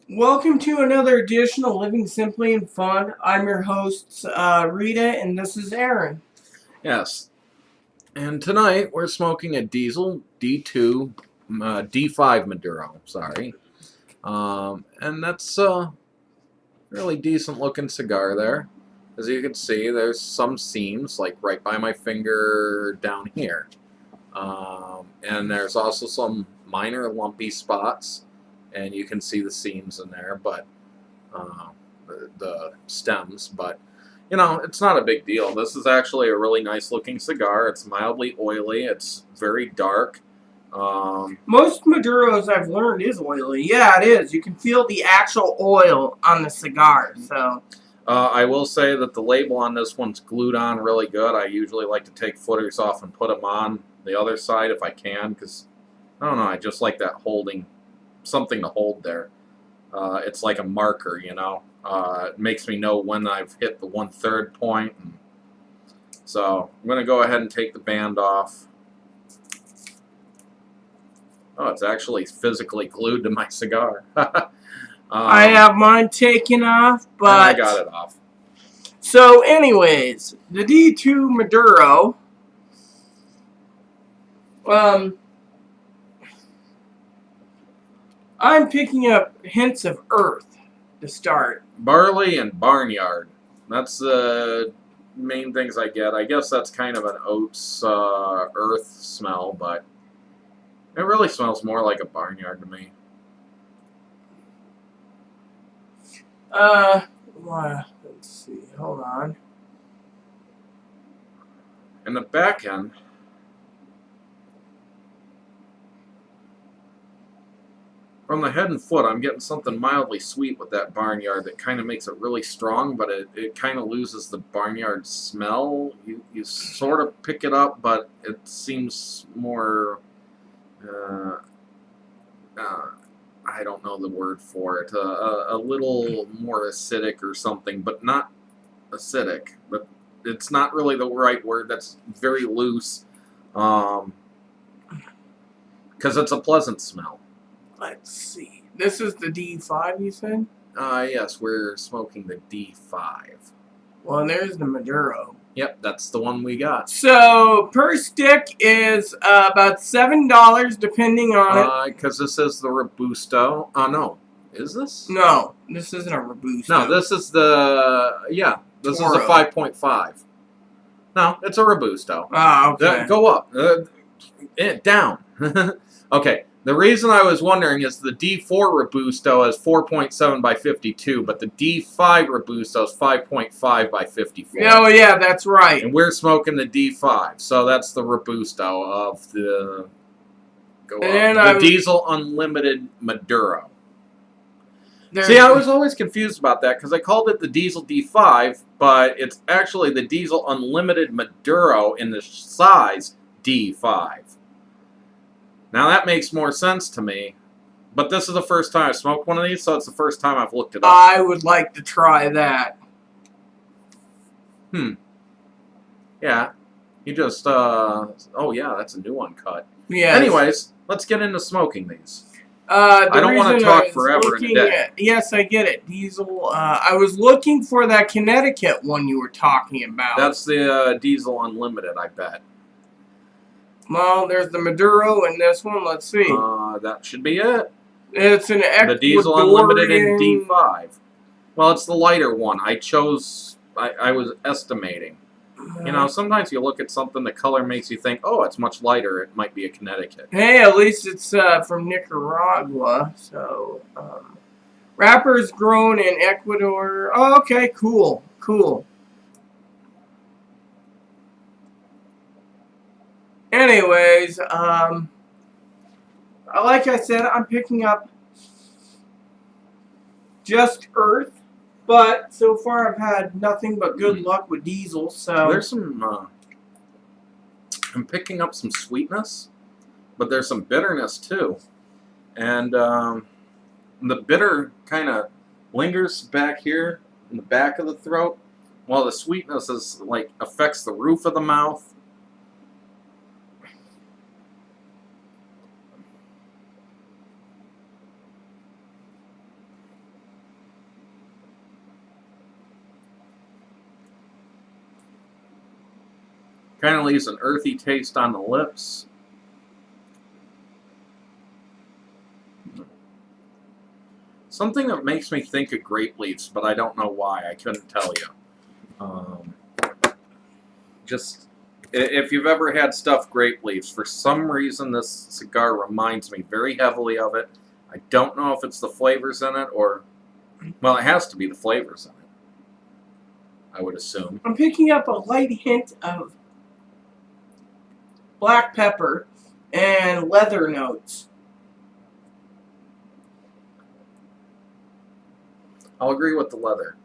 Welcome to another edition of Living Simply and Fun. I'm your host, Rita, and this is Aaron. Yes. And tonight we're smoking a Diesel D5 Maduro. Sorry. And that's a really decent looking cigar there. As you can see, there's some seams, like right by my finger down here. And there's also some minor lumpy spots, and you can see the seams in there, but the stems, but you know, it's not a big deal. This is actually a really nice looking cigar. It's mildly oily. It's very dark. Most Maduros I've learned is oily. Yeah, it is. You can feel the actual oil on the cigar. So I will say that the label on this one's glued on really good. I usually like to take footers off and put them on the other side if I can, because I don't know, I just like that holding, something to hold there. It's like a marker, you know. It makes me know when I've hit the 1/3 point. So I'm going to go ahead and take the band off. Oh, it's actually physically glued to my cigar. I have mine taken off, but I got it off. So, anyways, the D2 Maduro. I'm picking up hints of earth to start. Barley and barnyard. That's the main things I get. I guess that's kind of an oats earth smell, but it really smells more like a barnyard to me. Let's see. Hold on. In the back end, from the head and foot, I'm getting something mildly sweet with that barnyard that kind of makes it really strong, but it kind of loses the barnyard smell. You sort of pick it up, but it seems more, I don't know the word for it, a little more acidic or something, but not acidic. But it's not really the right word. That's very loose, because it's a pleasant smell. Let's see. This is the D5, you said? Yes, we're smoking the D5. Well, there's the Maduro. Yep, that's the one we got. So, per stick is about $7, depending on it. Because this is the Robusto. No. Is this? No, this isn't a Robusto. No, this is the, this Toro. is a 5.5. No, it's a Robusto. Ah, okay. Go up. Down. Okay. The reason I was wondering is the D4 Robusto is 4.7 by 52, but the D5 Robusto is 5.5 by 54. Oh, yeah, that's right. And we're smoking the D5, so that's the Robusto of the Diesel Unlimited Maduro. See, I was always confused about that because I called it the Diesel D5, but it's actually the Diesel Unlimited Maduro in the size D5. Now that makes more sense to me, but this is the first time I've smoked one of these, so it's the first time I've looked it up. I would like to try that. Yeah. You just, oh yeah, that's a new one cut. Yeah. Anyways, let's get into smoking these. I don't want to talk forever in a day. Yes, I get it. Diesel. I was looking for that Connecticut one you were talking about. That's the Diesel Unlimited, I bet. Well, there's the Maduro in this one. Let's see. That should be it. It's an Ecuadorian. The Diesel Unlimited in D5. Well, it's the lighter one. I was estimating. You know, sometimes you look at something, the color makes you think, oh, it's much lighter. It might be a Connecticut. Hey, at least it's from Nicaragua. So, wrappers grown in Ecuador. Oh, okay, cool. Anyways, like I said, I'm picking up just earth, but so far I've had nothing but good luck with diesel. So there's some. I'm picking up some sweetness, but there's some bitterness too, and the bitter kind of lingers back here in the back of the throat, while the sweetness is like affects the roof of the mouth. Kind of leaves an earthy taste on the lips. Something that makes me think of grape leaves, but I don't know why. I couldn't tell you. Just, if you've ever had stuffed grape leaves, for some reason this cigar reminds me very heavily of it. I don't know if it's the flavors in it or, well, it has to be the flavors in it, I would assume. I'm picking up a light hint of black pepper and leather notes. I'll agree with the leather.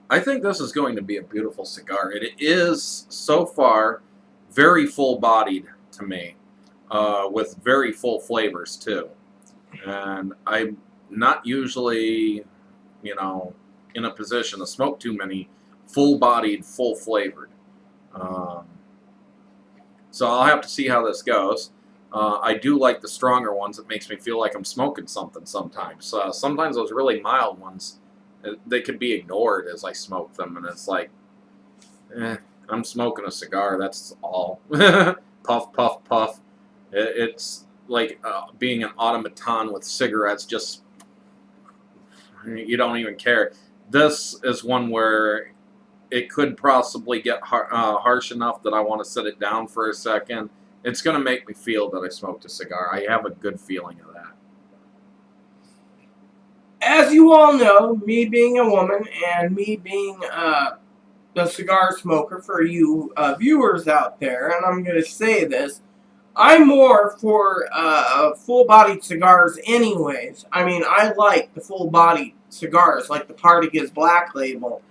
I think this is going to be a beautiful cigar. It is, so far, very full-bodied to me, with very full flavors, too. And I'm not usually, you know, in a position to smoke too many full-bodied, full-flavored. So I'll have to see how this goes. I do like the stronger ones. It makes me feel like I'm smoking something sometimes. Sometimes those really mild ones, they could be ignored as I smoke them, and it's like, I'm smoking a cigar, that's all. Puff, puff, puff. It's like being an automaton with cigarettes, just, you don't even care. This is one where it could possibly get harsh enough that I want to set it down for a second. It's going to make me feel that I smoked a cigar. I have a good feeling of that. As you all know, me being a woman and me being the cigar smoker for you viewers out there, and I'm going to say this, I'm more for full-bodied cigars anyways. I mean, I like the full-bodied cigars, like the Partagas Black Label.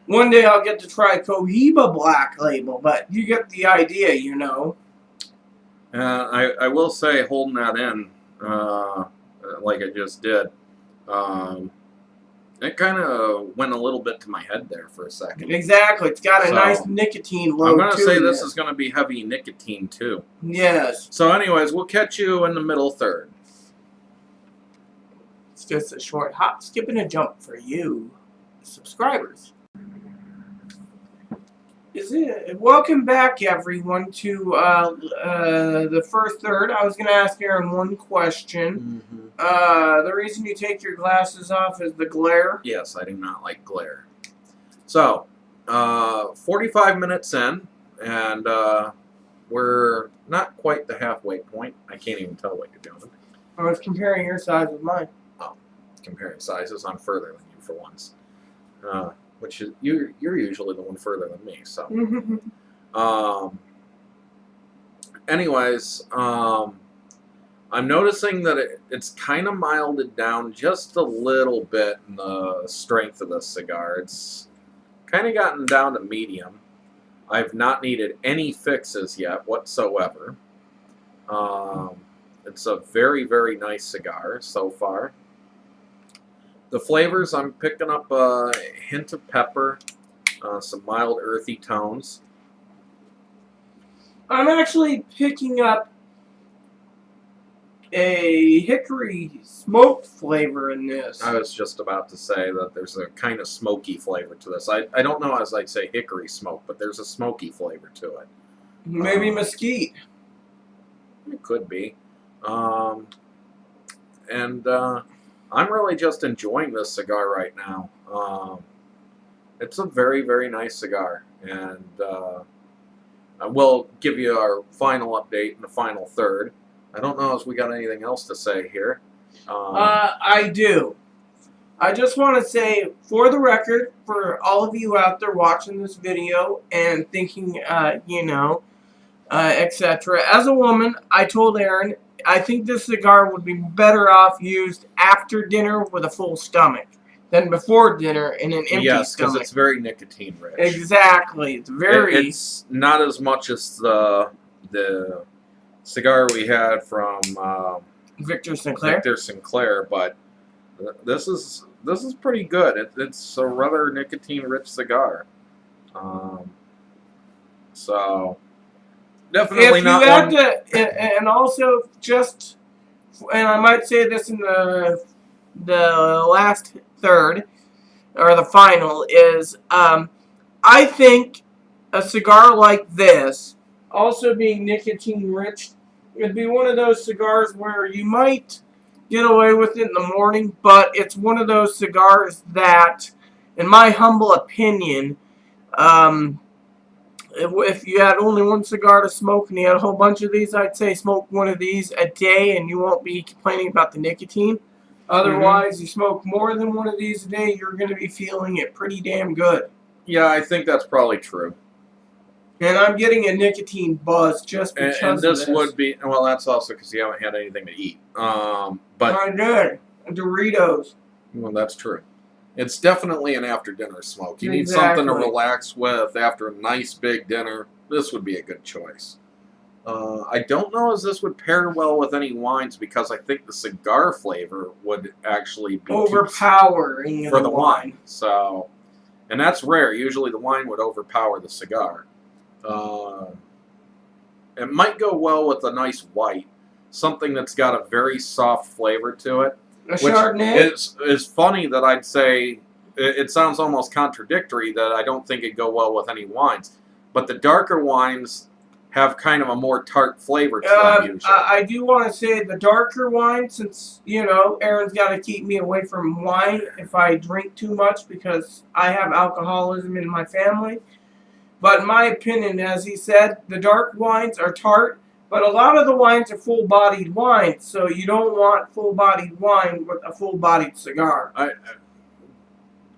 One day I'll get to try Cohiba Black Label, but you get the idea, you know. I will say, holding that in, like I just did, it kind of went a little bit to my head there for a second. Exactly. It's got a nice nicotine load. I'm going to say this is going to be heavy nicotine, too. Yes. So anyways, we'll catch you in the middle third. It's just a short hop, skip, and a jump for you subscribers. Welcome back, everyone, to the first third. I was going to ask Aaron one question. The reason you take your glasses off is the glare? Yes, I do not like glare. So, 45 minutes in, and we're not quite the halfway point. I can't even tell what you're doing. I was comparing your size with mine. Oh, comparing sizes. I'm further than you for once. Which is, you're usually the one further than me, so. Anyways, I'm noticing that it's kind of milded down just a little bit in the strength of the cigar. It's kind of gotten down to medium. I've not needed any fixes yet whatsoever. It's a very, very nice cigar so far. The flavors, I'm picking up a hint of pepper, some mild earthy tones. I'm actually picking up a hickory smoked flavor in this. I was just about to say that there's a kind of smoky flavor to this. I don't know as I'd say hickory smoke, but there's a smoky flavor to it. Maybe mesquite. It could be. I'm really just enjoying this cigar right now. It's a very, very nice cigar. And we'll give you our final update in the final third. I don't know if we got anything else to say here. I do. I just want to say, for the record, for all of you out there watching this video and thinking, etc. As a woman, I told Aaron, I think this cigar would be better off used after dinner with a full stomach than before dinner in an empty stomach. Yes, because it's very nicotine rich. Exactly. It's very... It's not as much as the cigar we had from Victor Sinclair. But this is pretty good. It's a rather nicotine rich cigar. So definitely if not you had one. And also just, and I might say this in the last third, or the final, is I think a cigar like this, also being nicotine rich, would be one of those cigars where you might get away with it in the morning, but it's one of those cigars that, in my humble opinion, um, if you had only one cigar to smoke and you had a whole bunch of these, I'd say smoke one of these a day and you won't be complaining about the nicotine. Otherwise, you smoke more than one of these a day, you're going to be feeling it pretty damn good. Yeah, I think that's probably true. And I'm getting a nicotine buzz just because And this of this. would be, well, that's also because you haven't had anything to eat. But I did. Doritos. well, that's true. It's definitely an after-dinner smoke. You need something to relax with after a nice big dinner. This would be a good choice. I don't know if this would pair well with any wines because I think the cigar flavor would actually be overpowering for the wine. So, and that's rare. Usually the wine would overpower the cigar. It might go well with a nice white, something that's got a very soft flavor to it. A Chardonnay? Is funny that I'd say, it sounds almost contradictory that I don't think it'd go well with any wines. But the darker wines have kind of a more tart flavor to them usually. I do want to say the darker wine, since, Aaron's got to keep me away from wine if I drink too much because I have alcoholism in my family. But in my opinion, as he said, the dark wines are tart, but a lot of the wines are full-bodied wines, so you don't want full-bodied wine with a full-bodied cigar. I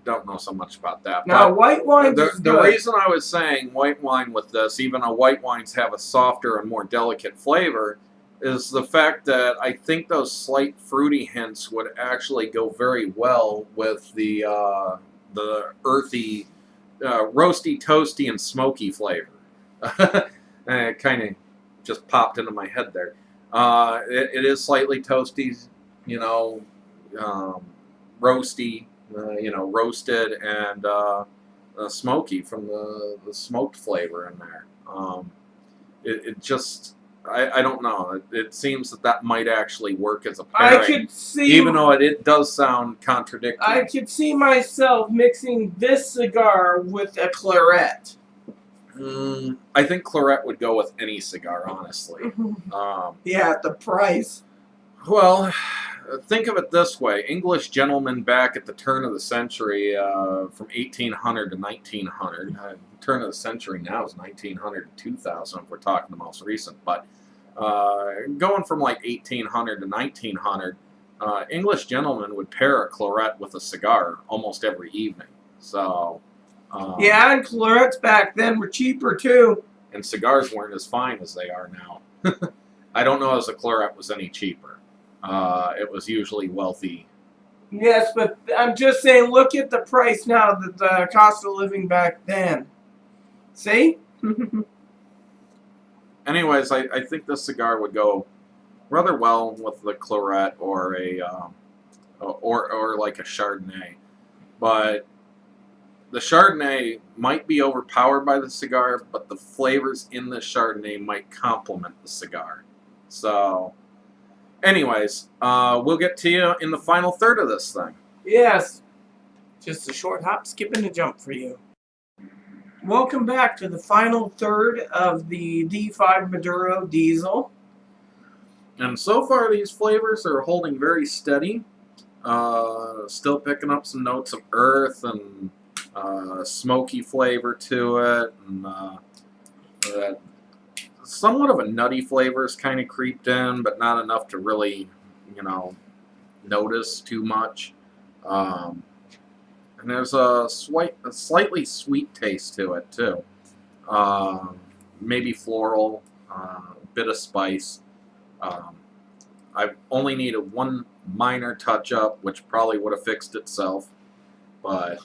don't know so much about that. Now, white wine is the reason I was saying white wine with this, even though white wines have a softer and more delicate flavor, is the fact that I think those slight fruity hints would actually go very well with the earthy, roasty, toasty, and smoky flavor. It kind of just popped into my head there. It is slightly toasty, roasty, roasted and smoky from the smoked flavor in there. It just, I don't know. It seems that might actually work as a pairing. I could see, even though it does sound contradictory. I could see myself mixing this cigar with a claret. I think claret would go with any cigar, honestly. Yeah, the price. Well, think of it this way. English gentlemen back at the turn of the century, from 1800 to 1900. Turn of the century now is 1900 to 2000 if we're talking the most recent. But going from like 1800 to 1900, English gentlemen would pair a claret with a cigar almost every evening. So... yeah, and clarets back then were cheaper too. And cigars weren't as fine as they are now. I don't know if a claret was any cheaper. It was usually wealthy. Yes, but I'm just saying, look at the price now, the cost of living back then. See? Anyways, I think this cigar would go rather well with the claret or a or like a Chardonnay, but the Chardonnay might be overpowered by the cigar, but the flavors in the Chardonnay might complement the cigar. So, anyways, we'll get to you in the final third of this thing. Yes. Just a short hop, skip, and a jump for you. Welcome back to the final third of the D.5 Maduro Diesel. And so far, these flavors are holding very steady. Still picking up some notes of earth and smoky flavor to it, and somewhat of a nutty flavor is kind of creeped in, but not enough to really, notice too much. And there's a slightly sweet taste to it too. Maybe floral, a bit of spice. I only needed one minor touch up, which probably would have fixed itself, but.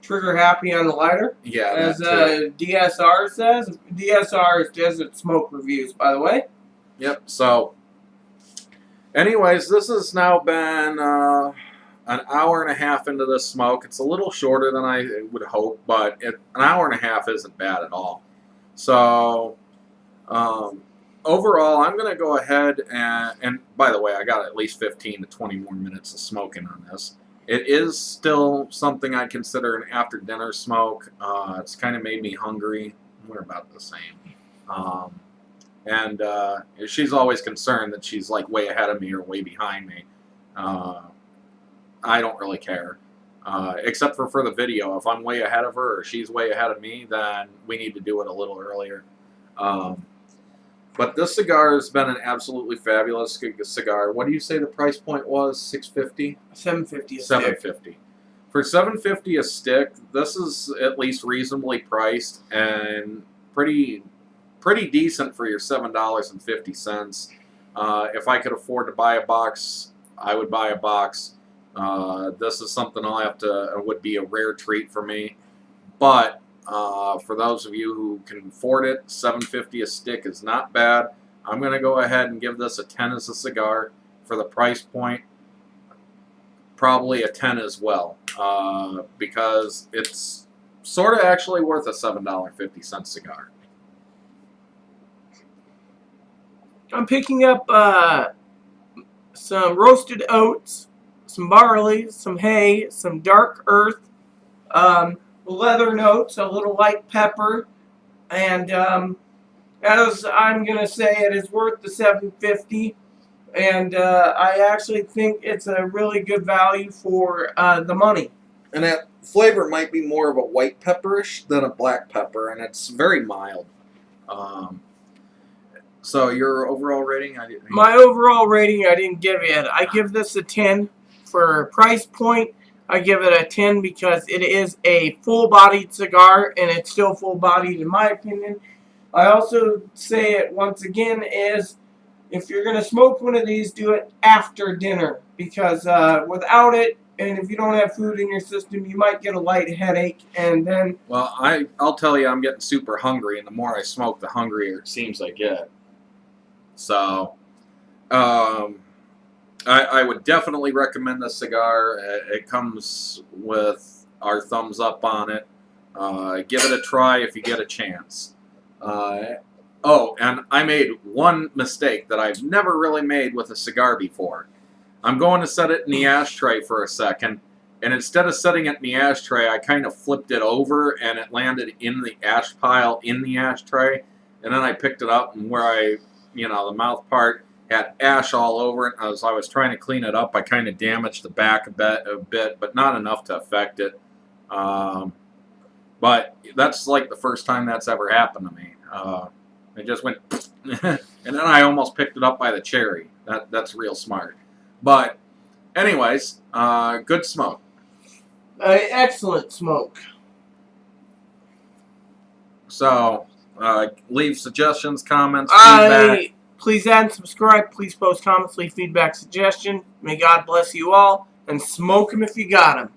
Trigger happy on the lighter. Yeah, as DSR says. DSR is Desert Smoke Reviews, by the way. Yep. So, anyways, this has now been an hour and a half into this smoke. It's a little shorter than I would hope, but an hour and a half isn't bad at all. So, overall, I'm going to go ahead and by the way, I got at least 15 to 20 more minutes of smoking on this. It is still something I consider an after-dinner smoke. It's kind of made me hungry. We're about the same. And she's always concerned that she's like way ahead of me or way behind me. I don't really care. Except for the video. If I'm way ahead of her or she's way ahead of me, then we need to do it a little earlier. But this cigar has been an absolutely fabulous cigar. What do you say the price point was? $6.50? $7.50 a $7.50. stick. For $7.50 a stick, this is at least reasonably priced and pretty decent for your $7.50. If I could afford to buy a box, I would buy a box. This is something would be a rare treat for me. But for those of you who can afford it, $7.50 a stick is not bad. I'm going to go ahead and give this a 10 as a cigar. For the price point, probably a 10 as well. Because it's sort of actually worth a $7.50 cigar. I'm picking up some roasted oats, some barley, some hay, some dark earth, leather notes, a little light pepper, and as I'm gonna say, it is worth the $7.50, and I actually think it's a really good value for the money. And that flavor might be more of a white pepperish than a black pepper, and it's very mild. So your overall rating? My overall rating, I didn't give it. I give this a 10 for price point. I give it a 10 because it is a full-bodied cigar, and it's still full-bodied in my opinion. I also say it once again is, if you're going to smoke one of these, do it after dinner, because without it, and if you don't have food in your system, you might get a light headache, and then... Well, I'll tell you, I'm getting super hungry, and the more I smoke, the hungrier it seems I get. So, I would definitely recommend this cigar. It comes with our thumbs up on it. Give it a try if you get a chance. Oh, and I made one mistake that I've never really made with a cigar before. I'm going to set it in the ashtray for a second, and instead of setting it in the ashtray, I kind of flipped it over, and it landed in the ash pile in the ashtray. And then I picked it up, and where the mouth part had ash all over it. As I was trying to clean it up, I kind of damaged the back a bit, but not enough to affect it. But that's like the first time that's ever happened to me. It just went, and then I almost picked it up by the cherry. That's real smart. But anyways, good smoke. Excellent smoke. So, leave suggestions, comments, feedback. Please add and subscribe. Please post comments, leave feedback, suggestion. May God bless you all, and smoke them if you got them.